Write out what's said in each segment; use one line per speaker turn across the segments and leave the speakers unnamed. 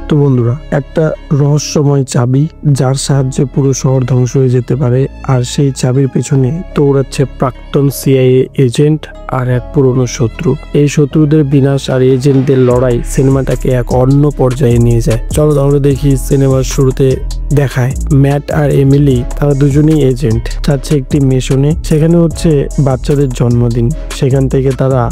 তো বন্ধুরা, একটা রহস্যময় চাবি যার সাহায্যে পুরো শহর ধ্বংস হয়ে যেতে পারে, আর সেই চাবির পেছনে দৌড়াচ্ছে প্রাক্তন সিআইএ এজেন্ট আর এক পুরনো শত্রু। এই শত্রুদের বিনাশ আর এজেন্টদের লড়াই সিনেমাটাকে এক অন্য পর্যায়ে নিয়ে যায়। চলো তাহলে দেখি। সিনেমার শুরুতে দেখায় ম্যাট আর এমিলি, তারা দুজনেই এজেন্ট, যাচ্ছে একটি মিশনে। সেখানে হচ্ছে বাচ্চাদের জন্মদিন। সেখান থেকে তারা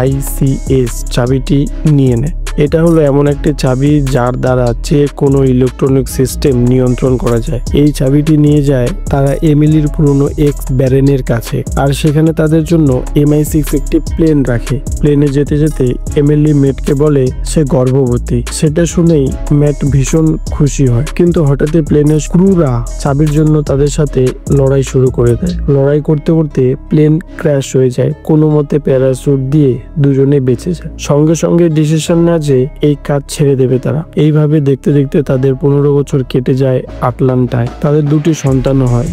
ICS চাবিটি নিয়ে নেয়। এটা হলো এমন একটি চাবি যার দ্বারা যে কোনো ইলেকট্রনিক সিস্টেম নিয়ন্ত্রণ করা যায়। এই চাবিটি নিয়ে যায় তারা এমিলির পুরনো এক্স ব্যারেনের কাছে, আর সেখানে তাদের জন্য MI6 একটি প্লেন রাখে। প্লেনে যেতে যেতে এমিলি ম্যাটকে বলে সে গর্ভবতী। সেটা শুনেই ম্যাট ভীষণ খুশি হয়, কিন্তু হঠাৎই প্লেনের ক্রুরা চাবির জন্য তাদের সাথে লড়াই শুরু করে দেয়। লড়াই করতে করতে প্লেন ক্র্যাশ হয়ে যায়। কোনো মতে প্যারাসুট দিয়ে দুজনে বেঁচে যায়। সঙ্গে সঙ্গে ডিসিশন নেয় যে এই কাজ ছেড়ে দেবে তারা। এইভাবে দেখতে দেখতে তাদের 15 বছর কেটে যায় আটলান্টায়। তাদের দুটি সন্তান হয়,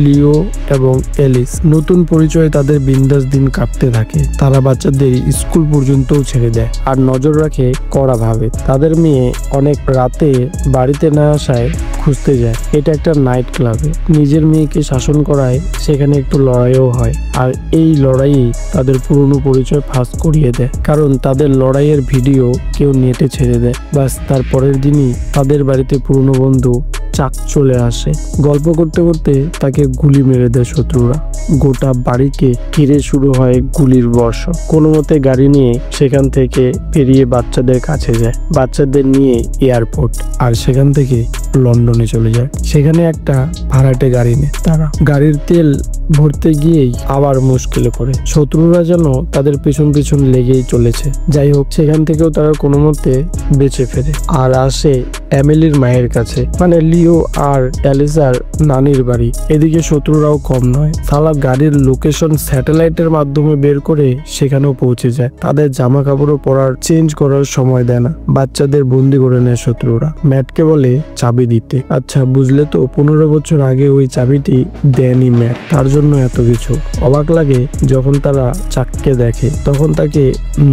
লিও এবং এলিস। নতুন পরিচয়ে তাদের বিন্দাস দিন কাটতে থাকে। তারা বাচ্চাদের স্কুল পর্যন্তও ছেড়ে দেয় আর নজর রাখে কড়াভাবে। তাদের মেয়ে অনেক রাতে বাড়িতে না আসায় খুঁজতে যায়। এটা একটা নাইট ক্লাবে। নিজের মেয়েকে শাসন করায় সেখানে একটু লড়াইও হয়, আর এই লড়াইয়ে তাদের পুরনো পরিচয় ফাঁস করিয়ে দেয়। কারণ তাদের লড়াইয়ের ভিডিও কেউ নেটে ছেড়ে দেয়। বাস তার পরের দিনই তাদের বাড়িতে পুরনো বন্ধু চাক চলে আসে। গল্প করতে করতে তাকে গুলি মেরে দেয় শত্রুরা। গোটা বাড়িকে ঘিরে শুরু হয় গুলির বর্ষণ। কোনো মতে গাড়ি নিয়ে সেখান থেকে পেরিয়ে বাচ্চাদের কাছে যায়। বাচ্চাদের নিয়ে এয়ারপোর্ট, আর সেখান থেকে লন্ডনে চলে যায়। সেখানে একটা ভাড়াটে গাড়ি নেয় তারা। গাড়ির তেল ভরতে গিয়েই আবার মুশকিলে পড়ে। শত্রুরা যেন তাদের পেছন পেছন লেগেই চলেছে। যাই হোক, সেখান থেকেও তারা কোনো মতে বেঁচে ফেরে আর আসে এমিলির মায়ের কাছে, মানে লিও আর অ্যালিসার নানির বাড়ি। এদিকে শত্রুরাও কম নয়। সালা গাড়ির লোকেশন স্যাটেলাইটের মাধ্যমে বের করে সেখানেও পৌঁছে যায়। তাদের জামা কাপড়ও পরার চেঞ্জ করার সময় দেয় না। বাচ্চাদের বন্দি করে নেয় শত্রুরা। ম্যাটকে বলে চাবি দিতে। আচ্ছা বুঝলে তো, 15 বছর আগে ওই চাবিটি দেয়নি ম্যাট, তার জন্য এত কিছু। অবাক লাগে যখন তারা চাককে দেখে, তখন তাকে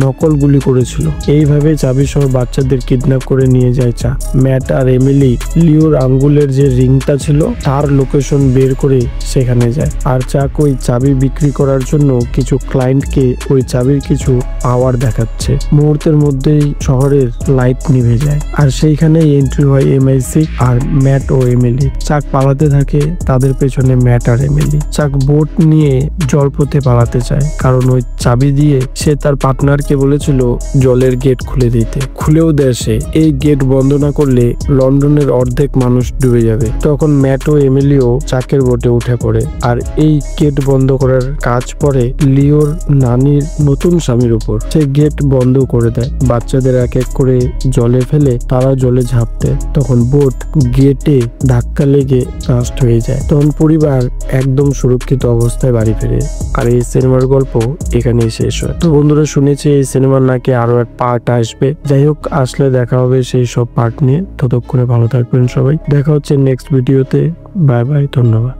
নকল গুলি করেছিল। এইভাবে চাবি সহ বাচ্চাদের কিডন্যাপ করে নিয়ে যায় চাক। ম্যাট আর এমিলি লিওর আঙ্গুলের যে রিংটা ছিল তার লোকেশন বের করে সেখানে যায়। আর চাক ওই চাবি বিক্রি করার জন্য কিছু ক্লায়েন্টকে ওই চাবির কিছু পাওয়ার দেখাচ্ছে। মুহূর্তের মধ্যেই শহরের লাইট নিভে যায়, আর সেইখানে এন্ট্রি হয় MI6 আর ম্যাট ও এমিলি। চাক পালাতে থাকে, তাদের পেছনে ম্যাট আর এমিলি। চাক বোট নিয়ে জলপথে পালাতে চায়, কারণ ওই চাবি দিয়ে সে তার পার্টনারকে বলেছিল জলের গেট খুলে দিতে। খুলেও দেয় সে। এই গেট বন্ধ না করলে লন্ডনের অর্ধেক মানুষ ডুবে যাবে। তখন ম্যাট ও এমিলিও চাকের বোটে উঠে পড়ে, আর এই গেট বন্ধ করার কাজ পড়ে লিওর নানির নতুন স্বামীর উপর। সে গেট বন্ধ করে দেয়। বাচ্চাদের এক এক করে জলে ফেলে তারা জলে ঝাঁপতে। তখন বোট গেটে ধাক্কা লেগে ব্লাস্ট হয়ে যায়। তখন পরিবার একদম সুরক্ষিত অবস্থায় বাড়ি ফেরে। আর এই সিনেমার গল্প এখানেই শেষ হয়। তো বন্ধুরা, শুনেছি এই সিনেমার নাকি আরো এক পার্ট আসবে। যাই হোক, আসলে দেখা হবে সেই সব পার্ট নিয়ে। ততক্ষণে ভালো থাকবেন সবাই। দেখা হচ্ছে নেক্সট ভিডিওতে। বাই বাই, ধন্যবাদ।